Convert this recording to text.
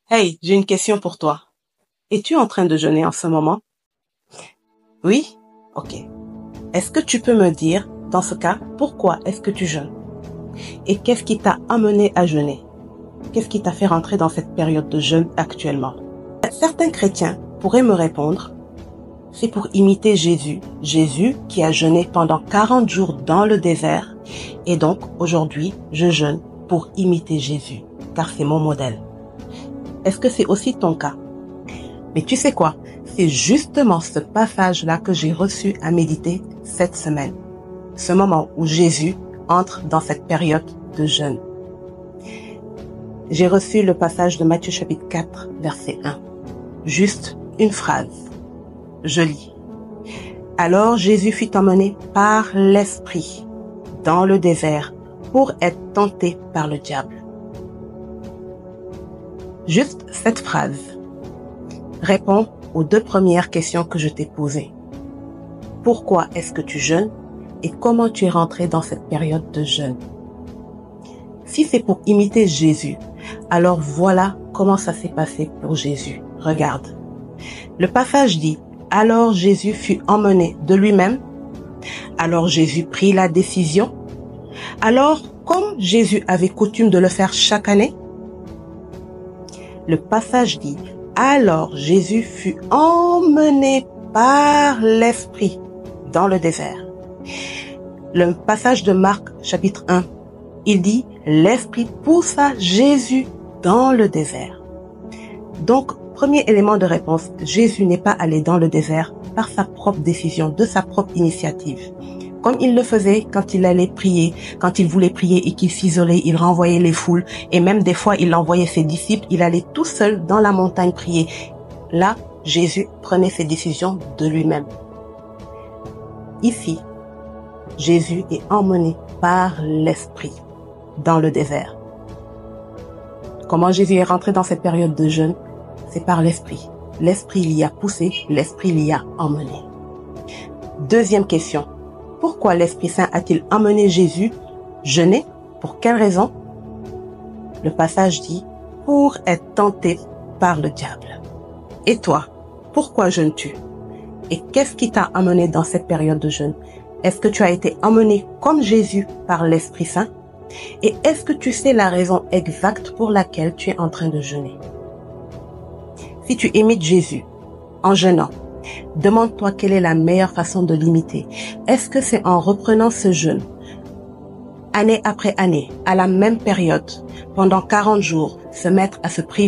Hey, j'ai une question pour toi. Es-tu en train de jeûner en ce moment? Oui? Ok. Est-ce que tu peux me dire, dans ce cas, pourquoi est-ce que tu jeûnes? Et qu'est-ce qui t'a amené à jeûner? Qu'est-ce qui t'a fait rentrer dans cette période de jeûne actuellement? Certains chrétiens pourraient me répondre, c'est pour imiter Jésus. Jésus qui a jeûné pendant 40 jours dans le désert. Et donc, aujourd'hui, je jeûne pour imiter Jésus, car c'est mon modèle. Est-ce que c'est aussi ton cas? Mais tu sais quoi? C'est justement ce passage-là que j'ai reçu à méditer cette semaine. Ce moment où Jésus entre dans cette période de jeûne. J'ai reçu le passage de Matthieu chapitre 4, verset 1. Juste une phrase. Je lis. Alors Jésus fut emmené par l'Esprit dans le désert pour être tenté par le diable. Juste cette phrase répond aux deux premières questions que je t'ai posées. Pourquoi est-ce que tu jeûnes et comment tu es rentré dans cette période de jeûne? Si c'est pour imiter Jésus, alors voilà comment ça s'est passé pour Jésus. Regarde. Le passage dit, alors Jésus fut emmené de lui-même. Alors Jésus prit la décision. Alors, comme Jésus avait coutume de le faire chaque année, le passage dit, alors Jésus fut emmené par l'Esprit dans le désert. Le passage de Marc chapitre 1, il dit, l'Esprit poussa Jésus dans le désert. Donc, premier élément de réponse, Jésus n'est pas allé dans le désert par sa propre décision, de sa propre initiative. Comme il le faisait quand il allait prier, quand il voulait prier et qu'il s'isolait, il renvoyait les foules et même des fois il envoyait ses disciples, il allait tout seul dans la montagne prier. Là, Jésus prenait ses décisions de lui-même. Ici, Jésus est emmené par l'Esprit dans le désert. Comment Jésus est rentré dans cette période de jeûne? C'est par l'Esprit. L'Esprit l'y a poussé, l'Esprit l'y a emmené. Deuxième question. Pourquoi l'Esprit Saint a-t-il emmené Jésus jeûner? Pour quelle raison? Le passage dit, pour être tenté par le diable. Et toi, pourquoi jeûnes-tu? Et qu'est-ce qui t'a amené dans cette période de jeûne? Est-ce que tu as été emmené comme Jésus par l'Esprit Saint? Et est-ce que tu sais la raison exacte pour laquelle tu es en train de jeûner? Si tu imites Jésus en jeûnant, demande-toi quelle est la meilleure façon de l'imiter. Est-ce que c'est en reprenant ce jeûne, année après année, à la même période, pendant 40 jours, se mettre à se priver